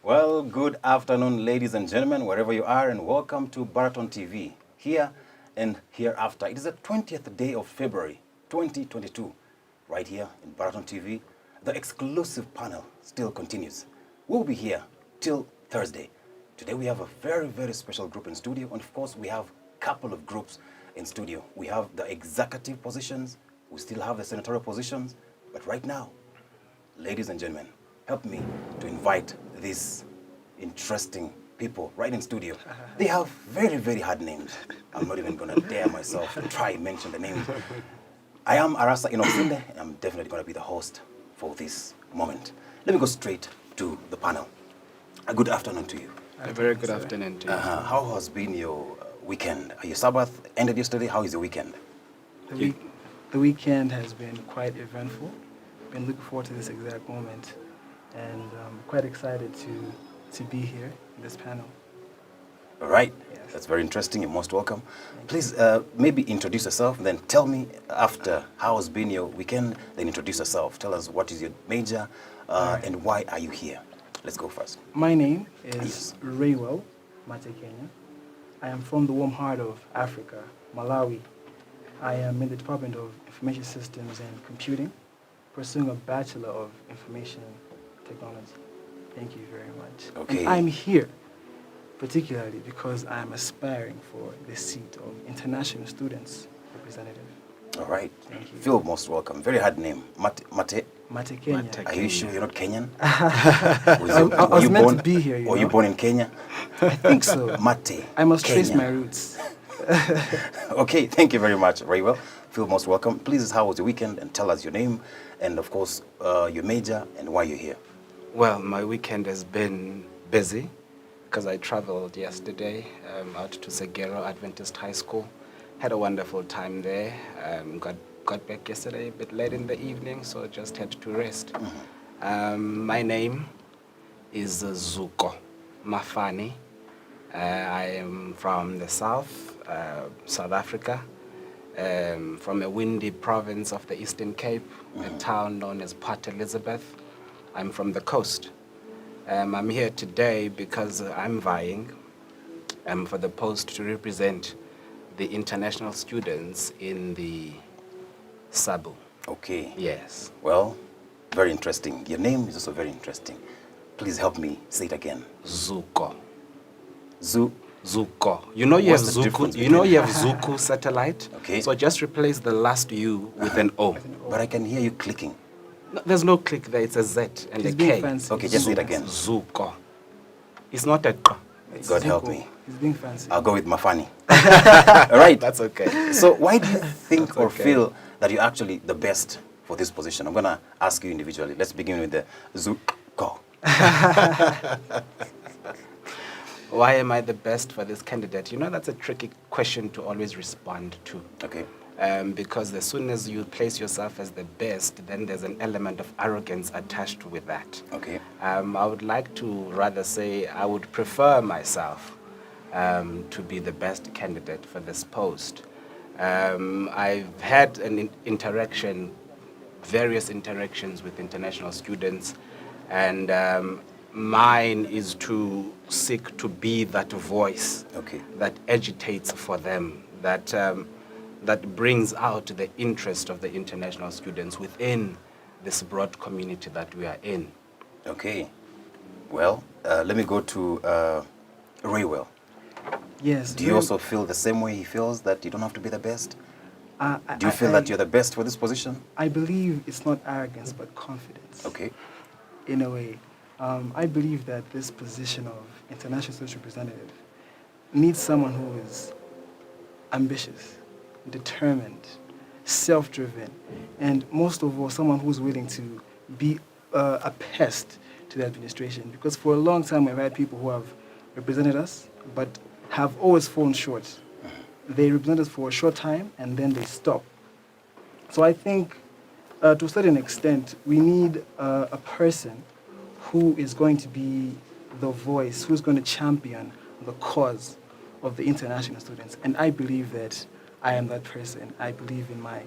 Well, good afternoon, ladies and gentlemen, wherever you are, and welcome to Baraton TV, here and hereafter. It is the 20th day of February, 2022, right here in Baraton TV. The exclusive panel still continues. We'll be here till Thursday. Today we have a very, very special group in studio, and of course we have a couple of groups in studio. We have the executive positions, we still have the senatorial positions, but right now, ladies and gentlemen, help me to invite these interesting people right in studio. They have very, very hard names. I'm not even going to dare myself to try and mention the names. I am Arasa Inoksinde, and I'm definitely going to be the host for this moment. Let me go straight to the panel. A good afternoon to you. A very good afternoon to you. How has been your weekend? Your Sabbath ended yesterday. How is your weekend? The weekend has been quite eventful. Been looking forward to this exact moment, and I'm quite excited to be here in this panel. All right. Yes. That's very interesting. You're most welcome. Please maybe introduce yourself, and then tell me after how has been your weekend, then introduce yourself. Tell us what is your major and why are you here. Let's go first. My name is Raywell Matekenya. I am from the warm heart of Africa, Malawi. I am in the Department of Information Systems and Computing, pursuing a Bachelor of Information Technology. Thank you very much. Okay. And I'm here particularly because I'm aspiring for the seat of International Students Representative. All right. Thank you. Feel most welcome. Very hard name. Mate. Matekenya. Are you sure you're not Kenyan? I was meant to be here, Were you born in Kenya? I think so. Mate. I must Kenya. trace my roots. Okay, thank you very much. Very well. Feel most welcome. Please, how was your weekend? And tell us your name and, of course, your major and why you're here. Well, my weekend has been busy because I traveled yesterday out to Segero Adventist High School. Had a wonderful time there. Got back yesterday a bit late in the evening, so just had to rest. My name is Zuko Mafani. I am from the south, South Africa, from a windy province of the Eastern Cape, a town known as Port Elizabeth. I'm from the coast. I'm here today because I'm vying for the post to represent the international students in the Sabu. Okay. Yes. Well, very interesting. Your name is also very interesting. Please help me say it again. Zuko. Zuko. You know you have What's the Zuku. difference You know between- you have Zuku satellite. Okay. So just replace the last U with an O. But I can hear you clicking. No, there's no click there. It's a Z and He's a being K. fancy. Okay, just say it again. Zuko. It's not a K. It's God help Zuko. me. He's being fancy. I'll go with Mafani. All right. That's okay. So why do you think That's or okay. feel that you're actually the best for this position? I'm going to ask you individually. Let's begin with the Zuko. Why am I the best for this candidate? You know, that's a tricky question to always respond to. Okay. Because as soon as you place yourself as the best, then there's an element of arrogance attached with that. Okay. I would like to rather say I would prefer myself to be the best candidate for this post. I've had an various interactions with international students, and mine is to seek to be that voice Okay. that agitates for them, that brings out the interest of the international students within this broad community that we are in. Okay. Well, let me go to Raywell. Yes. Do you also feel the same way he feels, that you don't have to be the best? Do you feel I- that you're the best for this position? I believe it's not arrogance, but confidence. Okay. In a way. I believe that this position of International Students Representative needs someone who is ambitious, determined, self-driven, and most of all, someone who's willing to be a pest to the administration. Because for a long time, we've had people who have represented us, but have always fallen short. They represent us for a short time, and then they stop. So I think, to a certain extent, we need a person who is going to be the voice, who's going to champion the cause of the international students. And I believe that I am that person. I believe in my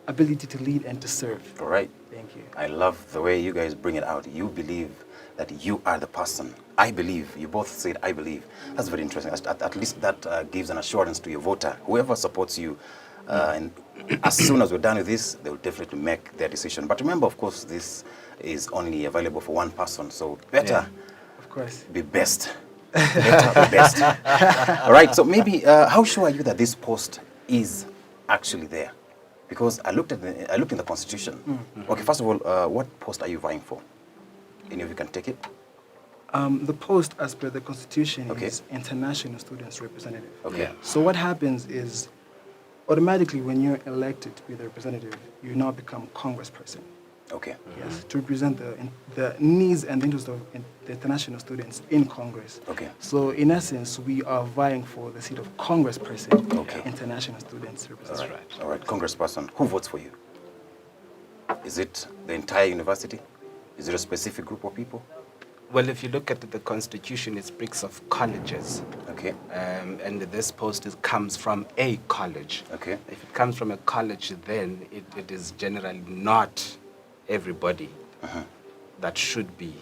ability to lead and to serve. All right. Thank you. I love the way you guys bring it out. You believe that you are the person. I believe. You both said, I believe. That's very interesting. At least that gives an assurance to your voter. Whoever supports you, and as soon as we're done with this, they will definitely make their decision. But remember, of course, this is only available for one person. So better Of course. be best. Better be best. All right. So maybe, how sure are you that this post is actually there? Because I looked in the Constitution. Okay, first of all, what post are you vying for? Any of you can take it? The post, as per the Constitution, Okay. is International Students Representative. Okay. Yeah. So what happens is, automatically, when you're elected to be the representative, you now become congressperson. Okay. Yes, to represent the needs and interests of the international students in Congress. Okay. So in essence, we are vying for the seat of congressperson, Okay. international students All representative. right. All right. Congressperson, who votes for you? Is it the entire university? Is it a specific group of people? Well, if you look at the Constitution, it speaks of colleges. Okay. And this post comes from a college. Okay. If it comes from a college, then it is generally not everybody that should be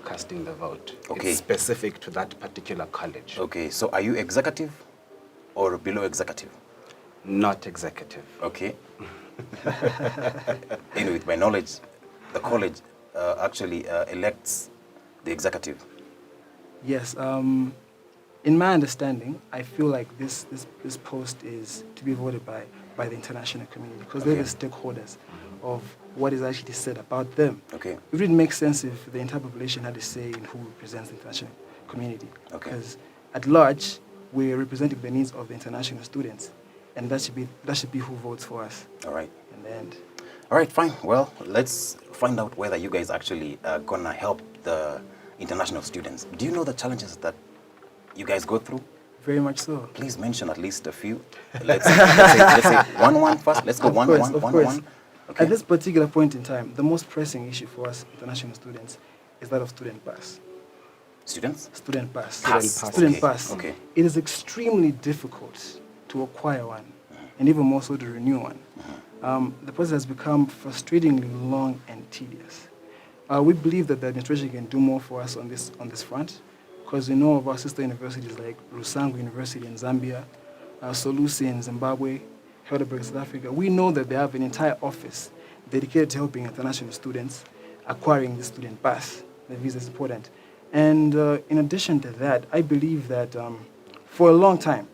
casting the vote. Okay. It's specific to that particular college. Okay. So are you executive or below executive? Not executive. Okay. Anyway, with my knowledge, the college actually elects the executive. Yes. In my understanding, I feel like this post is to be voted by the international community because they're the stakeholders of what is actually said about them. Okay. It really makes sense if the entire population had a say in who represents the international community. Okay. Because at large, we're representing the needs of the international students, and that should be who votes for us All right. in the end. All right, fine. Well, let's find out whether you guys actually are gonna help the international students. Do you know the challenges that you guys go through? Very much so. Please mention at least a few. Let's say one first. Let's go Of one. course. Okay. At this particular point in time, the most pressing issue for us international students is that of student pass. Students? Student pass. Student pass. Student pass. Okay. It is extremely difficult to acquire one, and even more so to renew one. The process has become frustratingly long and tedious. We believe that the administration can do more for us on this front, because we know of our sister universities like Rusangu University in Zambia, Solusi in Zimbabwe, Heidelberg, South Africa. We know that they have an entire office dedicated to helping international students acquiring the student pass. The visa is important. And in addition to that, I believe that for a long time,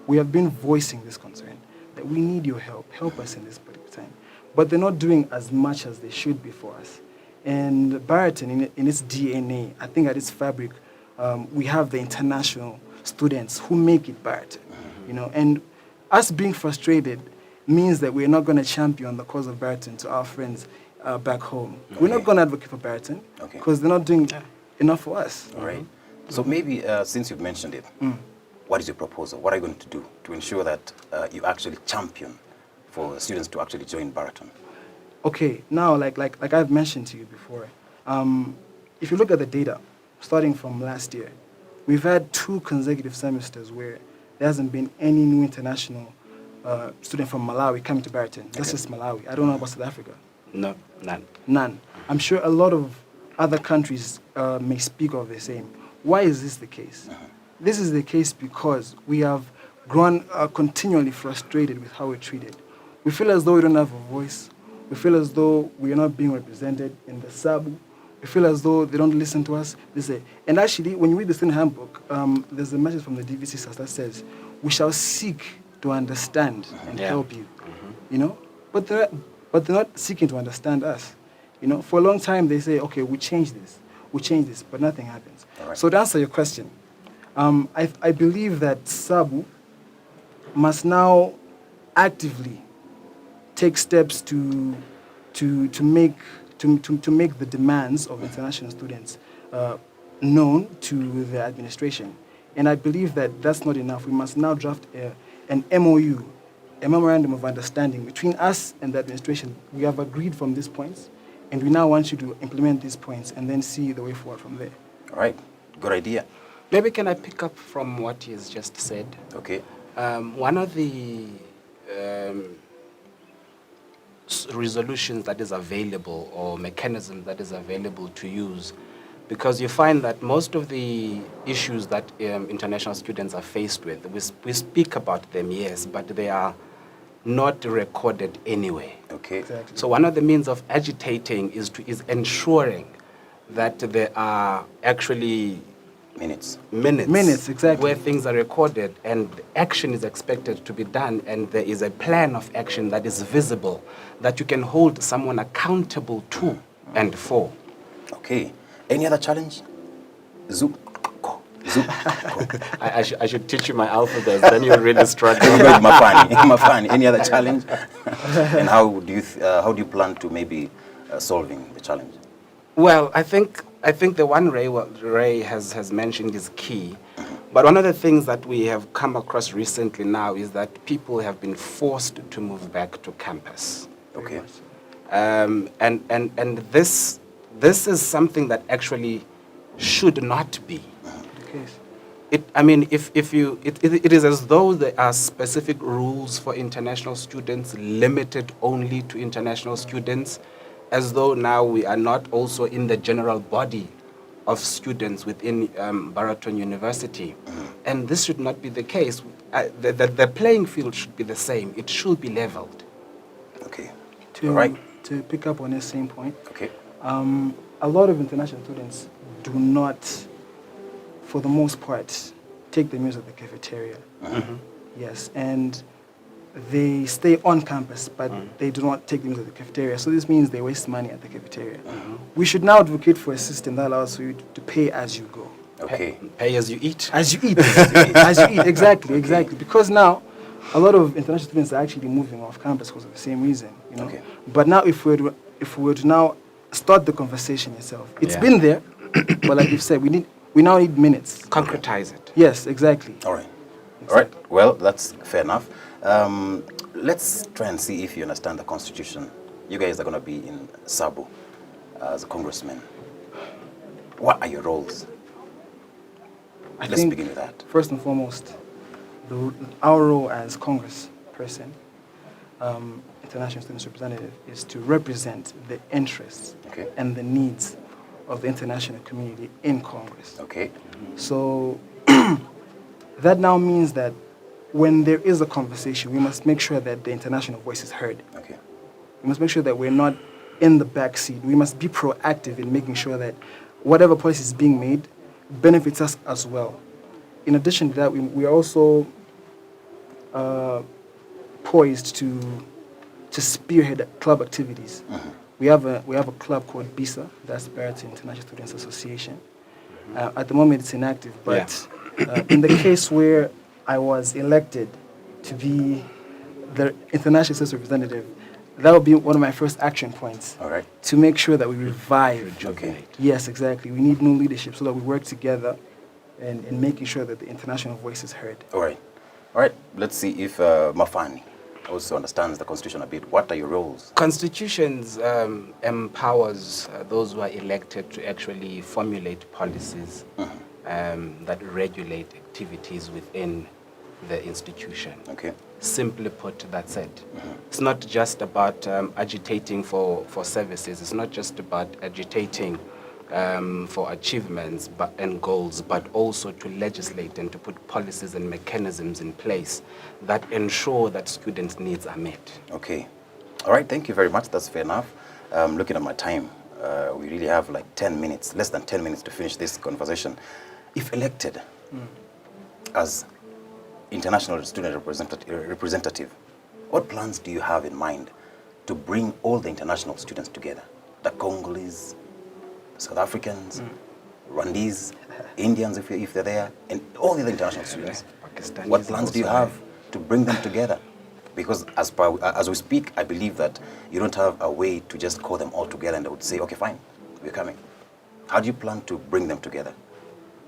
we have been voicing this concern, that we need your help. Help us in this particular time. But they're not doing as much as they should be for us. And Baraton, in its DNA, I think at its fabric, we have the international students who make it Baraton. You know, and us being frustrated means that we're not going to champion the cause of Baraton to our friends back home. Okay. We're not going to advocate for Baraton because they're not doing enough for us. All right. So maybe since you've mentioned it, what is your proposal? What are you going to do to ensure that you actually champion for students to actually join Baraton? Okay, now like I've mentioned to you before, if you look at the data, starting from last year, we've had 2 consecutive semesters where there hasn't been any new international student from Malawi coming to Baraton. That's just Malawi. I don't know about South Africa. No, none. None. I'm sure a lot of other countries may speak of the same. Why is this the case? This is the case because we have grown continually frustrated with how we're treated. We feel as though we don't have a voice. We feel as though we are not being represented in the SABU. We feel as though they don't listen to us. They say, and actually, when you read the student handbook, there's a message from the DVC that says, we shall seek to understand and help you. You know? But they're not seeking to understand us. You know? For a long time, they say, okay, we change this, but nothing happens. Right. So to answer your question, I believe that SABU must now actively take steps to make the demands of international students known to the administration. And I believe that that's not enough. We must now draft an MOU, a memorandum of understanding between us and the administration. We have agreed from these points, and we now want you to implement these points and then see the way forward from there. All right. Good idea. Maybe can I pick up from what he has just said? Okay. One of the resolutions that is available or mechanism that is available to use, because you find that most of the issues that international students are faced with, we speak about them, yes, but they are not recorded anyway. Okay. Exactly. So one of the means of agitating is ensuring that there are actually Minutes. minutes exactly. where things are recorded and action is expected to be done, and there is a plan of action that is visible, that you can hold someone accountable to and for. Okay. Any other challenge? Zoop. Zoop. I should teach you my alphabets, then you'll really struggle. Mafani. Any other challenge? And how do you plan to maybe solving the challenge? Well, I think the one Ray has mentioned is key. But one of the things that we have come across recently now is that people have been forced to move back to campus. Okay. And this is something that actually should not be. Okay. It is as though there are specific rules for international students, limited only to international students, as though now we are not also in the general body of students within Baraton University. And this should not be the case. The playing field should be the same. It should be leveled. Okay. To pick up on the same point, Okay. a lot of international students do not, for the most part, take the meals at the cafeteria. Yes, and they stay on campus, but they do not take them to the cafeteria. So this means they waste money at the cafeteria. We should now advocate for a system that allows you to pay as you go. Okay. Pay as you eat. As you eat. As you eat, exactly. Because now, a lot of international students are actually moving off campus because of the same reason, you know. Okay. But now, if we were to now start the conversation itself, it's Yeah. been there, but like you've said, we now need minutes. Concretize it. Yes, exactly. All right. All right. Well, that's fair enough. Let's try and see if you understand the Constitution. You guys are going to be in Sabo as a congressman. What are your roles? Let's begin with that. First and foremost, our role as congressperson, international students representative, is to represent the interests Okay. and the needs of the international community in Congress. Okay. So that now means that when there is a conversation, we must make sure that the international voice is heard. Okay. We must make sure that we're not in the back seat. We must be proactive in making sure that whatever policy is being made benefits us as well. In addition to that, we are also poised to spearhead club activities. We have a club called BISA, that's Baraton International Students Association. At the moment, it's inactive, but in the case where I was elected to be the international students representative, that would be one of my first action points. All right. To make sure that we revive. Rejuvenate. Yes, exactly. We need new leadership so that we work together in making sure that the international voice is heard. All right. All right. Let's see if Mafani also understands the Constitution a bit. What are your roles? Constitutions empowers those who are elected to actually formulate policies that regulate activities within the institution. Okay. Simply put, that's it. It's not just about agitating for services. It's not just about agitating for achievements and goals, but also to legislate and to put policies and mechanisms in place that ensure that students' needs are met. Okay. All right. Thank you very much. That's fair enough. Looking at my time, we really have like 10 minutes, less than 10 minutes to finish this conversation. If elected as international student representative, what plans do you have in mind to bring all the international students together? The Congolese, South Africans, Rwandese, Indians if they're there, and all the other international students. Pakistanis What plans do you also. have to bring them together? Because as we speak, I believe that you don't have a way to just call them all together and they would say, okay, fine, we're coming. How do you plan to bring them together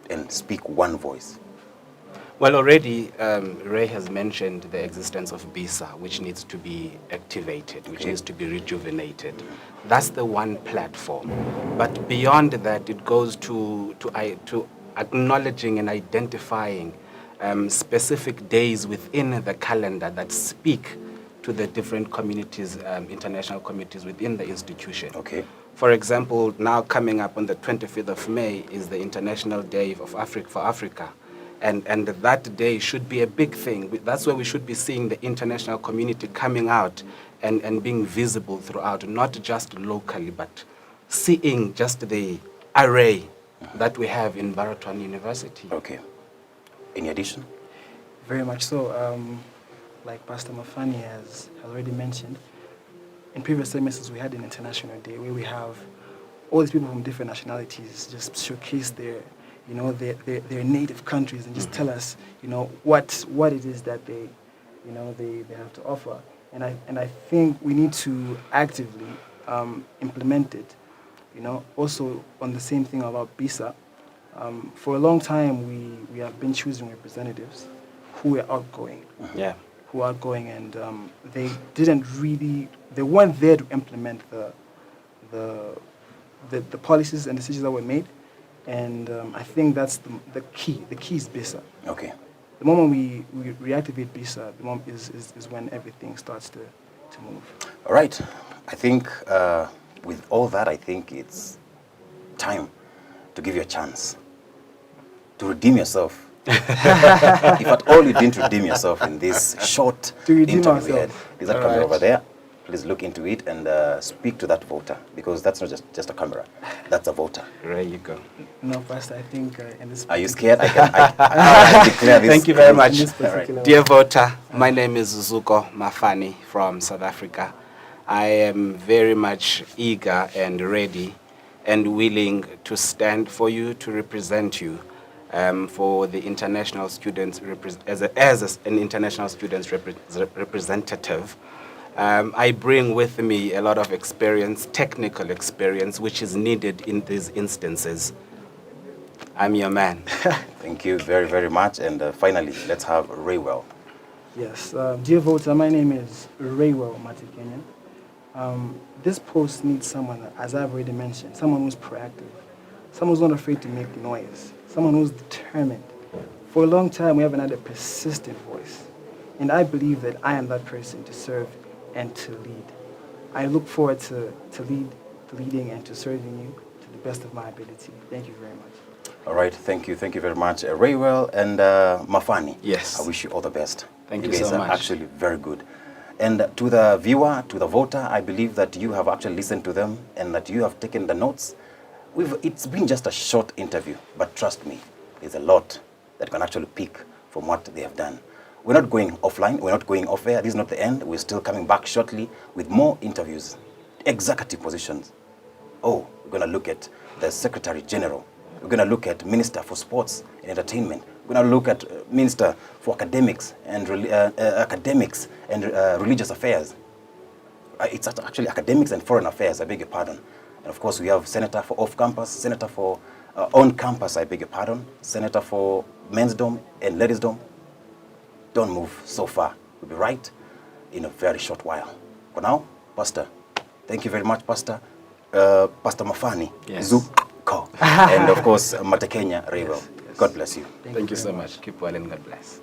and speak one voice? Well, already Ray has mentioned the existence of BISA, which needs to be activated, which needs to be rejuvenated. That's the one platform. But beyond that, it goes to acknowledging and identifying specific days within the calendar that speak to the different communities, international communities within the institution. Okay. For example, now coming up on the 25th of May is the International Day of Africa for Africa. And that day should be a big thing. That's where we should be seeing the international community coming out and being visible throughout, not just locally, but seeing just the array that we have in Baraton University. Okay. Any addition? Very much so. Like Pastor Mafani has already mentioned, in previous semesters we had an international day where we have all these people from different nationalities just showcase their native countries and just tell us, what it is that they have to offer. And I think we need to actively implement it. Also on the same thing about BISA, for a long time we have been choosing representatives who are outgoing. Yeah. Who are outgoing, and they weren't there to implement the policies and decisions that were made. And I think that's the key. The key is BISA. Okay. The moment we reactivate BISA, the moment is when everything starts to move. All right. I think with all that, I think it's time to give you a chance to redeem yourself. If at all you didn't redeem yourself in this short interview we had, is that camera over there? Please look into it and speak to that voter, because that's not just a camera. That's a voter. There you go. No, Pastor, I think in this... Are you scared? I declare this. Thank you very much. Right. Dear voter, my name is Zuko Mafani from South Africa. I am very much eager and ready and willing to stand for you, to represent you for the international students, as an international students representative. I bring with me a lot of experience, technical experience, which is needed in these instances. I'm your man. Thank you very, very much. And finally, let's have Raywell. Yes. Dear voter, my name is Raywell Matikenyan. This post needs someone, as I've already mentioned, someone who's proactive, someone who's not afraid to make noise, someone who's determined. For a long time, we haven't had a persistent voice. And I believe that I am that person to serve and to lead. I look forward to leading and to serving you to the best of my ability. Thank you very much. All right, thank you very much, Raywell and Mafani. Yes. I wish you all the best. Thank you guys so are much. Actually very good. And to the viewer, to the voter, I believe that you have actually listened to them and that you have taken the notes. It's been just a short interview, but trust me, there's a lot that can actually pick from what they have done. We're not going offline, we're not going off air. This is not the end. We're still coming back shortly with more interviews, executive positions. Oh, we're going to look at the Secretary General. We're going to look at Minister for Sports and Entertainment. We're going to look at Minister for Academics and Religious Affairs. It's actually Academics and Foreign Affairs, I beg your pardon. And of course, we have Senator for off-campus, Senator for on-campus, I beg your pardon, Senator for Men's Dome and Ladies' Dome. Don't move so far. We'll be right in a very short while. For now, Pastor, thank you very much, Pastor. Pastor Mafani, Yes. Zuko, and of course, Matekenya Raywell. Yes. God bless you. Thank you so much. Keep well and God bless.